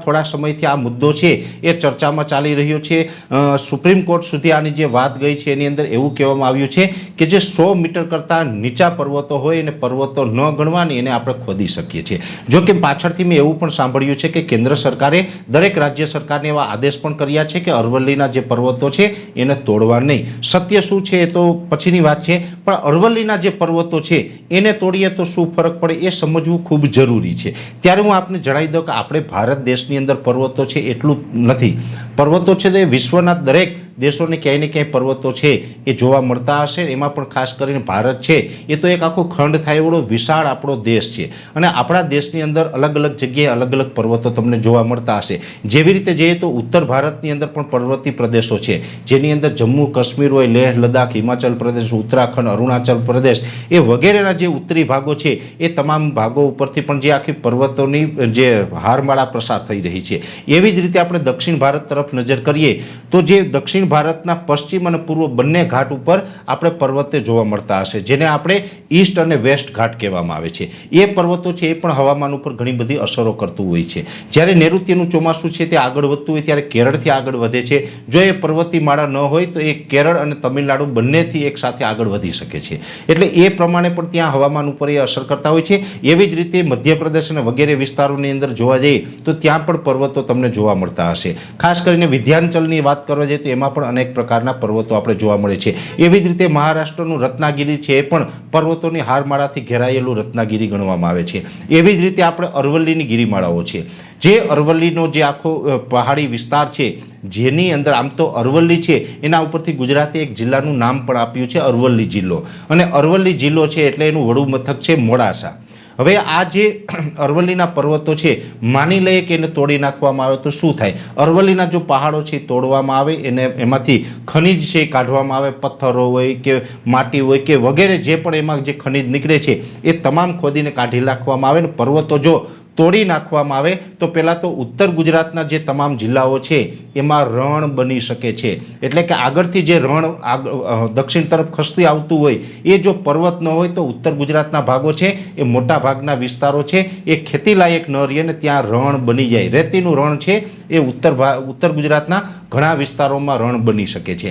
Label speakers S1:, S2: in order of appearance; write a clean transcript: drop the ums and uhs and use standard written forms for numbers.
S1: થોડા સમયથી આ મુદ્દો છે એ ચર્ચામાં ચાલી રહ્યો છે। સુપ્રીમ કોર્ટ સુધી આની જે વાત ગઈ છે એની અંદર એવું કહેવામાં આવ્યું છે કે જે 100 મીટર કરતાં નીચા પર્વતો હોય એને પર્વતો ન ગણવાની એને આપણે ખોદી શકીએ છીએ। જો કે પાછળથી મેં એવું પણ સાંભળ્યું છે કે કેન્દ્ર સરકારે દરેક રાજ્ય સરકારને એવા આદેશ પણ કર્યા છે કે અરવલ્લીના જે પર્વતો છે એને તોડવા નહીં। સત્ય શું છે એ તો પછીની વાત છે, પણ અરવલ્લીના જે પર્વતો છે એને તોડીએ તો શું ફરક પડે એ સમજવું ખૂબ જરૂરી છે। ત્યારે હું આપને જણાવી દઉં કે આપણે ભારત દેશની અંદર પર્વતો છે એટલું નથી। પર્વતો છે તે વિશ્વના દરેક દેશોને ક્યાંય ને ક્યાંય પર્વતો છે એ જોવા મળતા હશે। એમાં પણ ખાસ કરીને ભારત છે એ તો એક આખો ખંડ થાય એવડો વિશાળ આપણો દેશ છે અને આપણા દેશની અંદર અલગ અલગ જગ્યાએ અલગ અલગ પર્વતો તમને જોવા મળતા હશે। જેવી રીતે જઈએ તો ઉત્તર ભારતની અંદર પણ પર્વતીય પ્રદેશો છે જેની અંદર જમ્મુ કાશ્મીર હોય, લેહ લદ્દાખ, હિમાચલ પ્રદેશ, ઉત્તરાખંડ, અરુણાચલ પ્રદેશ એ વગેરેના જે ઉત્તરી ભાગો છે એ તમામ ભાગો ઉપરથી પણ જે આખી પર્વતોની જે હારમાળા પ્રસાર થઈ રહી છે। એવી જ રીતે આપણે દક્ષિણ ભારત તરફ નજર કરીએ તો જે દક્ષિણ ભારતના પશ્ચિમ અને પૂર્વ બંને ઘાટ ઉપર આપણે પર્વતે જોવા મળતા હશે જેને આપણે ઈસ્ટ અને વેસ્ટ ઘાટ કહેવામાં આવે છે। એ પર્વતો છે એ પણ હવામાન ઉપર ઘણી બધી અસરો કરતું હોય છે। જ્યારે નૈઋત્યનું ચોમાસું છે તે આગળ વધતું હોય ત્યારે કેરળથી આગળ વધે છે। જો એ પર્વતીય માળા ન હોય તો એ કેરળ અને તમિલનાડુ બંનેથી એક સાથે આગળ વધી શકે છે। એટલે એ પ્રમાણે પણ ત્યાં હવામાન ઉપર એ અસર કરતા હોય છે। એવી જ રીતે મધ્યપ્રદેશ અને વગેરે વિસ્તારોની અંદર જોવા જઈએ તો ત્યાં પણ પર્વતો તમને જોવા મળતા હશે। ખાસ કરીને વિંધ્યાચલની વાત કરવા જઈએ તો એમાં પણ અનેક પ્રકારના પર્વતો આપણે જોવા મળે છે। એવી જ રીતે મહારાષ્ટ્રનું રત્નાગિરી છે એ પણ પર્વતોની હારમાળાથી ઘેરાયેલું રત્નાગિરી ગણવામાં આવે છે। એવી જ રીતે આપણે અરવલ્લીની ગિરિમાળાઓ છે, જે અરવલ્લીનો જે આખો પહાડી વિસ્તાર છે જેની અંદર આમ તો અરવલ્લી છે એના ઉપરથી ગુજરાતે એક જિલ્લાનું નામ પણ આપ્યું છે અરવલ્લી જિલ્લો, અને અરવલ્લી જિલ્લો છે એટલે એનું વડું મથક છે મોડાસા। હવે આ જે અરવલ્લીના પર્વતો છે માની લઈએ કે એને તોડી નાખવામાં આવે તો શું થાય? અરવલ્લીના જો પહાડો છે તોડવામાં આવે એને એમાંથી ખનિજ છે કાઢવામાં આવે, પથ્થરો હોય કે માટી હોય કે વગેરે જે પણ એમાં જે ખનિજ નીકળે છે એ તમામ ખોદીને કાઢી નાખવામાં આવે ને પર્વતો જો તોડી નાખવામાં આવે તો પહેલાં તો ઉત્તર ગુજરાતના જે તમામ જિલ્લાઓ છે એમાં રણ બની શકે છે। એટલે કે આગળથી જે રણ દક્ષિણ તરફ ખસતી આવતું હોય એ જો પર્વત ન હોય તો ઉત્તર ગુજરાતના ભાગો છે એ મોટા ભાગના વિસ્તારો છે એ ખેતીલાયક ન રહે ને ત્યાં રણ બની જાય। રેતીનું રણ છે એ ઉત્તર ગુજરાતના ઘણા વિસ્તારોમાં રણ બની શકે છે।